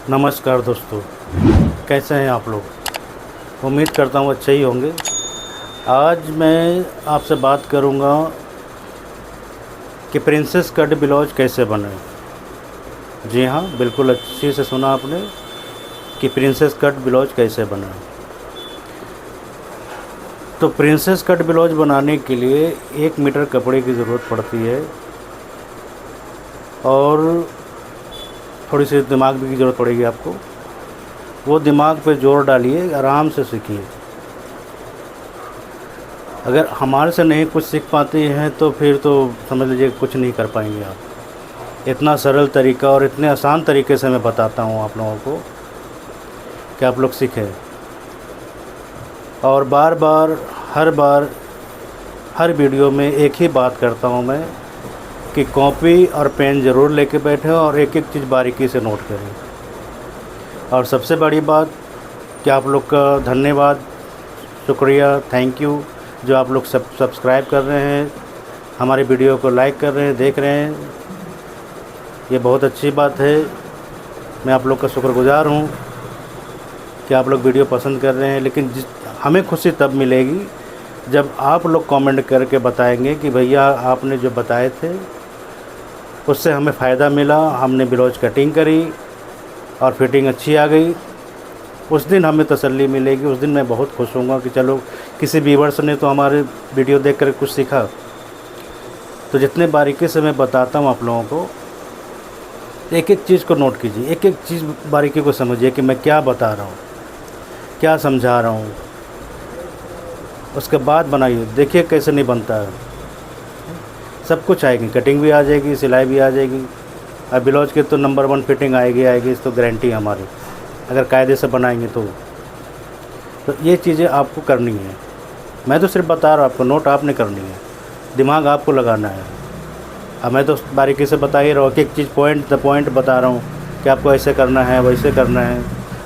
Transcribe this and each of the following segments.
नमस्कार दोस्तों, कैसे हैं आप लोग। उम्मीद करता हूँ अच्छे ही होंगे। आज मैं आपसे बात करूँगा कि प्रिंसेस कट ब्लाउज कैसे बने। जी हाँ, बिल्कुल अच्छे से सुना आपने कि प्रिंसेस कट ब्लाउज कैसे बने। तो प्रिंसेस कट ब्लाउज बनाने के लिए 1 मीटर कपड़े की ज़रूरत पड़ती है और थोड़ी सी दिमाग की ज़रूरत पड़ेगी आपको। वो दिमाग पे जोर डालिए, आराम से सीखिए। अगर हमारे से नहीं कुछ सीख पाते हैं तो फिर तो समझ लीजिए कुछ नहीं कर पाएंगे आप। इतना सरल तरीका और इतने आसान तरीके से मैं बताता हूँ आप लोगों को कि आप लोग सीखें। और बार हर वीडियो में एक ही बात करता हूँ मैं कि कॉपी और पेन ज़रूर लेके बैठें और एक एक चीज़ बारीकी से नोट करें। और सबसे बड़ी बात कि आप लोग का धन्यवाद, शुक्रिया, थैंक यू जो आप लोग सब्सक्राइब कर रहे हैं, हमारी वीडियो को लाइक कर रहे हैं, देख रहे हैं। ये बहुत अच्छी बात है। मैं आप लोग का शुक्रगुज़ार हूँ कि आप लोग वीडियो पसंद कर रहे हैं। लेकिन हमें खुशी तब मिलेगी जब आप लोग कमेंट करके बताएंगे कि भैया आपने जो बताए थे उससे हमें फ़ायदा मिला, हमने ब्लाउज कटिंग करी और फिटिंग अच्छी आ गई। उस दिन हमें तसल्ली मिलेगी। उस दिन मैं बहुत खुश होऊंगा कि चलो किसी व्यूअर्स ने तो हमारे वीडियो देखकर कुछ सीखा। तो जितने बारीकी से मैं बताता हूँ आप लोगों को, एक एक चीज़ को नोट कीजिए, एक एक चीज़ बारीकी को समझिए कि मैं क्या बता रहा हूँ, क्या समझा रहा हूँ। उसके बाद बनाइए, देखिए कैसे नहीं बनता है। सब कुछ आएगी, कटिंग भी आ जाएगी, सिलाई भी आ जाएगी। और ब्लाउज की तो नंबर 1 फिटिंग आएगी, इस तो गारंटी है हमारी, अगर कायदे से बनाएंगे तो ये चीज़ें आपको करनी है। मैं तो सिर्फ बता रहा हूँ आपको, नोट आपने करनी है, दिमाग आपको लगाना है। अब मैं तो बारीकी से बता ही रहा हूँ, एक चीज़ पॉइंट बता रहा हूँ कि आपको ऐसे करना है, वैसे करना है।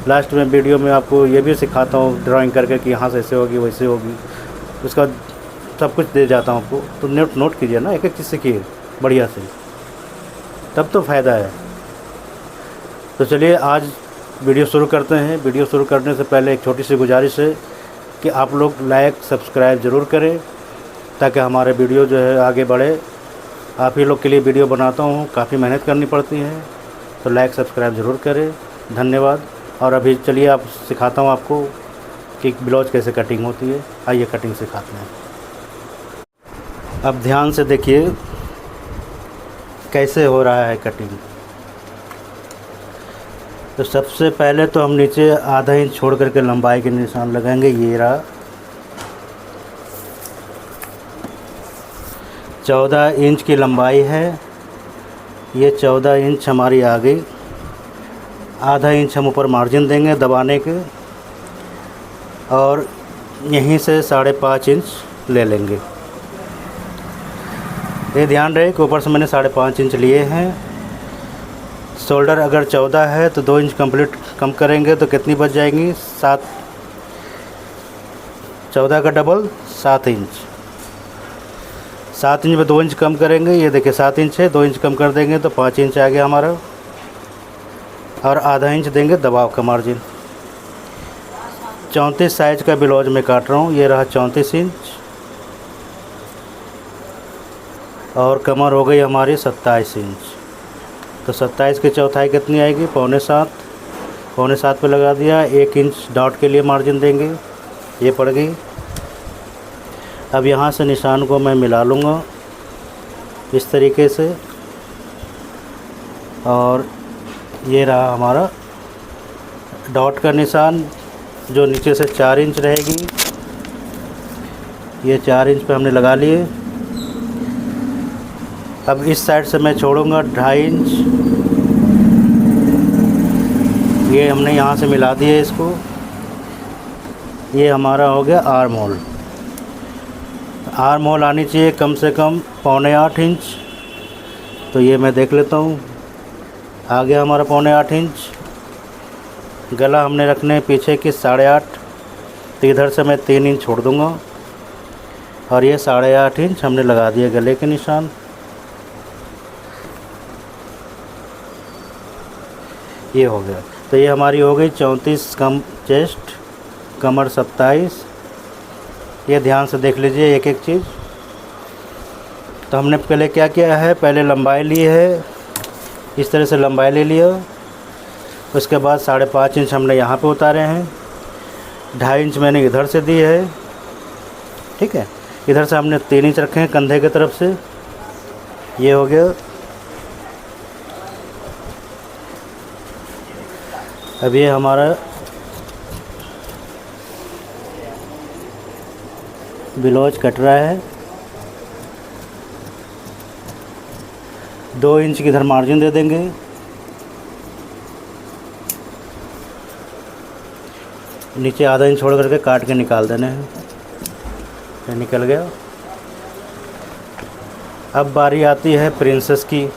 लास्ट में वीडियो में आपको ये भी सिखाता हूँ ड्राइंग करके कि यहाँ से ऐसे होगी, वैसे होगी। उसका सब कुछ दे जाता हूँ आपको। तो नोट कीजिए ना, एक एक चीज़ सीखिए बढ़िया से, तब तो फ़ायदा है। तो चलिए आज वीडियो शुरू करते हैं। वीडियो शुरू करने से पहले एक छोटी सी गुजारिश है कि आप लोग लाइक सब्सक्राइब ज़रूर करें ताकि हमारे वीडियो जो है आगे बढ़े। आप ही लोग के लिए वीडियो बनाता हूँ, काफ़ी मेहनत करनी पड़ती है, तो लाइक सब्सक्राइब ज़रूर करें। धन्यवाद। और अभी चलिए आप सिखाता हूँ आपको कि ब्लाउज कैसे कटिंग होती है। आइए कटिंग सिखाते हैं। अब ध्यान से देखिए कैसे हो रहा है कटिंग। तो सबसे पहले तो हम नीचे आधा इंच छोड़ करके लंबाई के निशान लगाएंगे। ये रहा 14 इंच की लंबाई है। ये 14 इंच हमारी आ गई। आधा इंच हम ऊपर मार्जिन देंगे दबाने के और यहीं से 5.5 इंच ले लेंगे। ये ध्यान रहे कि ऊपर से मैंने 5.5 इंच लिए हैं। शोल्डर अगर 14 है तो 2 इंच कंप्लीट कम करेंगे तो कितनी बच जाएंगी? 7। 14 का डबल 7 इंच। 7 इंच में 2 इंच कम करेंगे। ये देखिए 7 इंच है, 2 इंच कम कर देंगे तो 5 इंच आ गया हमारा। और आधा इंच देंगे दबाव का मार्जिन। 34 साइज का ब्लाउज में काट रहा हूँ। ये रहा 34 इंच और कमर हो गई हमारी 27 इंच। तो 27 की चौथाई कितनी आएगी? 6.25। 6.25 पे लगा दिया। 1 इंच डॉट के लिए मार्जिन देंगे। ये पड़ गई। अब यहाँ से निशान को मैं मिला लूँगा इस तरीके से। और ये रहा हमारा डॉट का निशान जो नीचे से 4 इंच रहेगी। ये 4 इंच पे हमने लगा लिए। अब इस साइड से मैं छोड़ूंगा 2.5 इंच। ये हमने यहाँ से मिला दिए इसको। ये हमारा हो गया आर्म होल। आर्म होल आनी चाहिए कम से कम 7.25 इंच। तो ये मैं देख लेता हूँ, आ गया हमारा 7.25 इंच। गला हमने रखने पीछे की 8.5। तो इधर से मैं 3 इंच छोड़ दूँगा और ये 8.5 इंच हमने लगा दिए गले के निशान। ये हो गया। तो ये हमारी हो गई 34 कम चेस्ट, कमर 27। ये ध्यान से देख लीजिए एक एक चीज़। तो हमने पहले क्या किया है, पहले लंबाई ली है, इस तरह से लंबाई ले लिया। उसके बाद 5.5 इंच हमने यहाँ पे उतारे हैं, 2.5 इंच मैंने इधर से दी है, ठीक है। इधर से हमने 3 इंच रखे हैं कंधे की तरफ से, ये हो गया। अब ये हमारा ब्लाउज कट रहा है। 2 इंच की इधर मार्जिन दे देंगे। नीचे आधा इंच छोड़ करके काट के निकाल देने हैं। ये निकल गया। अब बारी आती है प्रिंसेस की।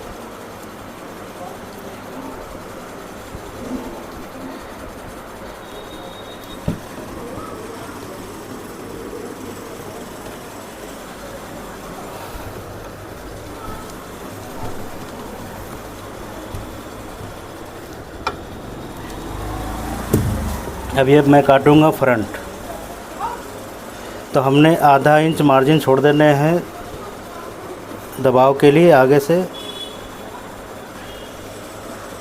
अब ये मैं काटूंगा फ्रंट। तो हमने आधा इंच मार्जिन छोड़ देने हैं दबाव के लिए आगे से,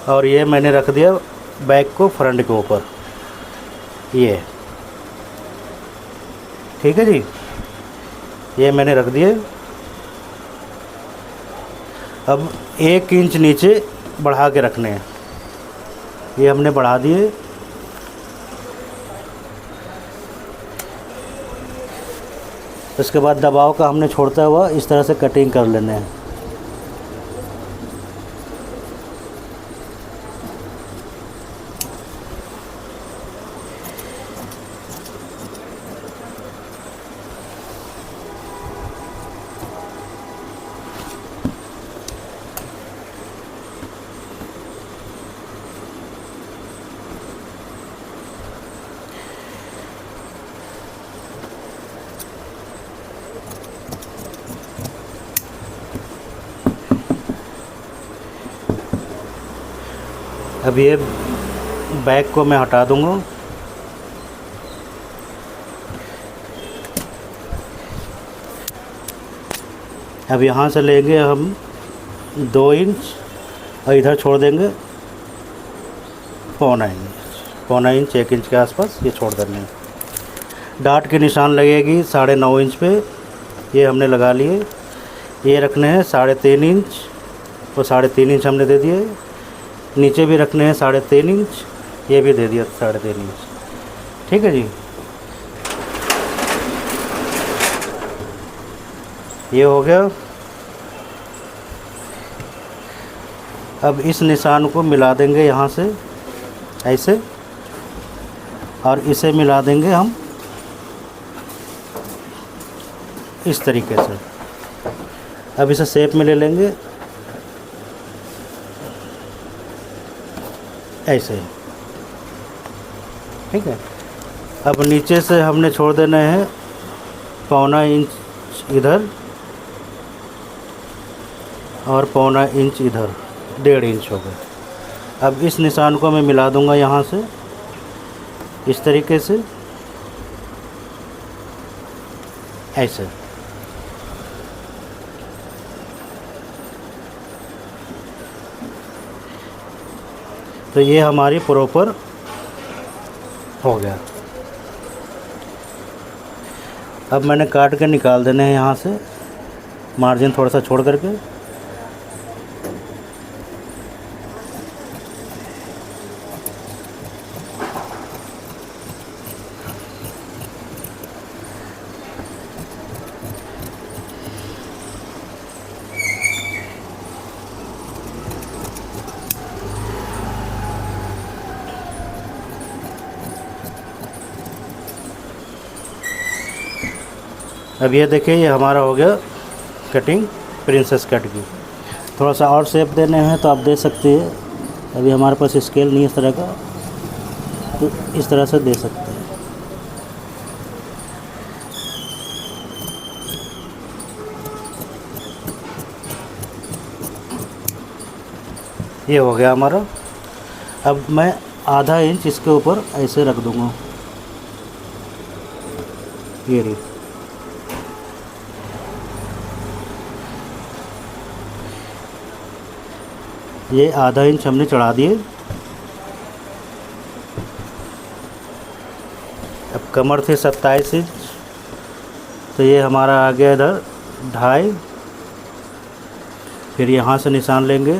और ये मैंने रख दिया बैक को फ्रंट के ऊपर, ये ठीक है जी। ये मैंने रख दिए। अब 1 इंच नीचे बढ़ा के रखने हैं, ये हमने बढ़ा दिए। उसके बाद दबाव का हमने छोड़ता हुआ इस तरह से कटिंग कर लेने हैं। अब ये बैक को मैं हटा दूंगा। अब यहाँ से लेंगे हम 2 इंच और इधर छोड़ देंगे पौना इंच 1 इंच के आसपास ये छोड़ देंगे। डाट के निशान लगेगी 9.5 इंच पे, ये हमने लगा लिए। ये रखने हैं 3.5 इंच और 3.5 इंच हमने दे दिए। नीचे भी रखने हैं 3.5 इंच, ये भी दे दिया 3.5 इंच, ठीक है जी। ये हो गया। अब इस निशान को मिला देंगे यहाँ से ऐसे, और इसे मिला देंगे हम इस तरीके से। अब इसे शेप में ले लेंगे ऐसे, ठीक है। अब नीचे से हमने छोड़ देना है पौना इंच इधर और पौना इंच इधर, 1.5 इंच हो गए। अब इस निशान को मैं मिला दूंगा यहाँ से इस तरीके से ऐसे। तो ये हमारी प्रॉपर हो गया। अब मैंने काट के निकाल देने हैं यहाँ से, मार्जिन थोड़ा सा छोड़ करके। अब ये देखिए ये हमारा हो गया कटिंग प्रिंसेस कट की। थोड़ा सा और शेप देने हैं तो आप दे सकते हैं। अभी हमारे पास स्केल नहीं है इस तरह का, तो इस तरह से दे सकते हैं। ये हो गया हमारा। अब मैं आधा इंच इसके ऊपर ऐसे रख दूँगा, ये रही। ये आधा इंच हमने चढ़ा दिए। अब कमर थी 27 इंच, तो ये हमारा आ गया इधर 2.5। फिर यहाँ से निशान लेंगे,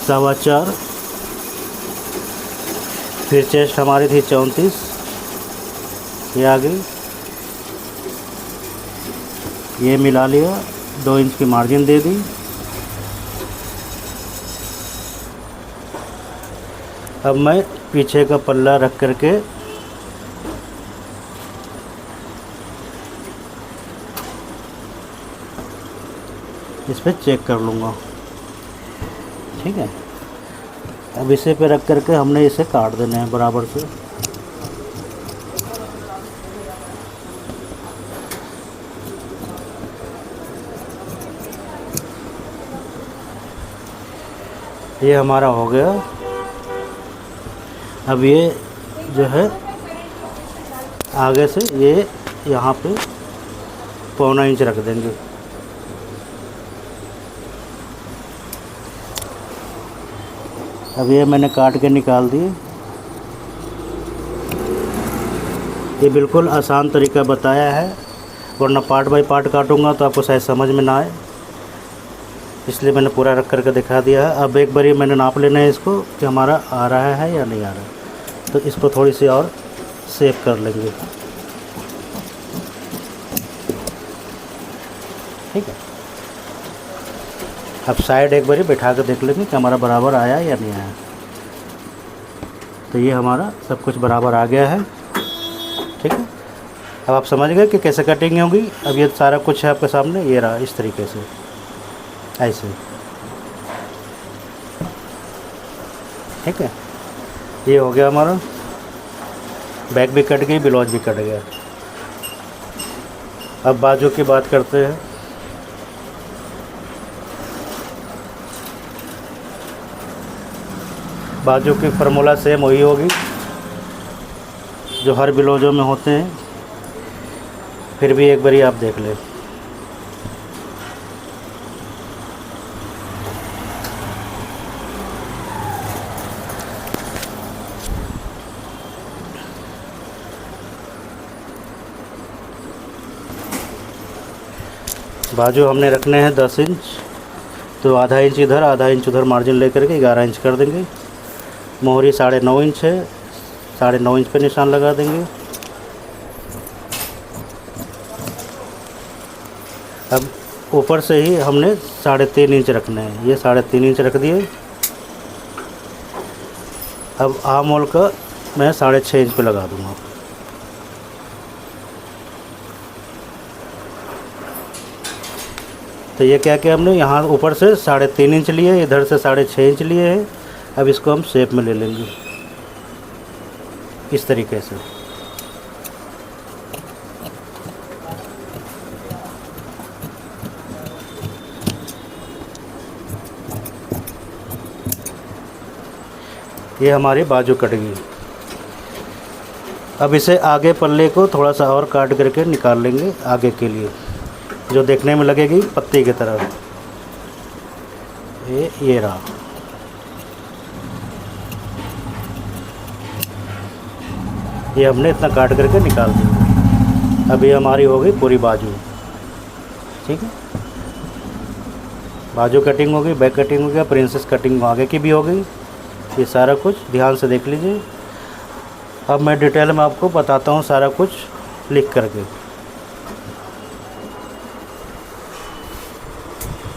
सवा 4। फिर चेस्ट हमारी थी 34, ये आ गई, ये मिला लिया, 2 इंच की मार्जिन दे दी। अब मैं पीछे का पल्ला रख करके इस पर चेक कर लूँगा, ठीक है। अब इसे पे रख करके हमने इसे काट देना है बराबर से। ये हमारा हो गया। अब ये जो है आगे से ये यहाँ पे 1.25 इंच रख देंगे। अब ये मैंने काट के निकाल दिए। ये बिल्कुल आसान तरीका बताया है, वरना पार्ट बाय पार्ट काटूंगा तो आपको शायद समझ में ना आए, इसलिए मैंने पूरा रख करके दिखा दिया है। अब एक बार ये मैंने नाप लेना है इसको कि हमारा आ रहा है या नहीं आ रहा है, तो इसको थोड़ी सी और सेव कर लेंगे, ठीक है। अब साइड एक बार बैठा कर देख लेंगे कि हमारा बराबर आया या नहीं आया। तो ये हमारा सब कुछ बराबर आ गया है, ठीक है। अब आप समझ गए कि कैसे कटिंग होगी। अब ये सारा कुछ है आपके सामने, ये रहा इस तरीके से, ऐसे, ठीक है। ये हो गया हमारा, बैक भी कट गई, ब्लाउज भी कट गया। अब बाजू की बात करते हैं। बाजू की फार्मूला सेम वही होगी जो हर ब्लाउजों में होते हैं, फिर भी एक बारी आप देख लें। बाजू हमने रखने हैं 10 इंच, तो आधा इंच इधर आधा इंच उधर मार्जिन लेकर के 11 इंच कर देंगे। मोहरी 9.5 इंच है, 9.5 इंच पे निशान लगा देंगे। अब ऊपर से ही हमने 3.5 इंच रखना है, ये 3.5 इंच रख दिए। अब आर्म होल का मैं 6.5 इंच पे लगा दूंगा। तो ये क्या किया हमने, यहाँ ऊपर से 3.5 इंच लिए, इधर से 6.5 इंच लिए हैं। अब इसको हम शेप में ले लेंगे इस तरीके से। ये हमारी बाजू कट गई। अब इसे आगे पल्ले को थोड़ा सा और काट करके निकाल लेंगे आगे के लिए, जो देखने में लगेगी पत्ती की तरह। ये रहा। ये हमने इतना काट करके निकाल दिया। अब ये हमारी हो गई पूरी बाजू, ठीक है। बाजू कटिंग हो गई, बैक कटिंग हो गया, प्रिंसेस कटिंग आगे की भी हो गई। ये सारा कुछ ध्यान से देख लीजिए। अब मैं डिटेल में आपको बताता हूँ सारा कुछ लिख करके।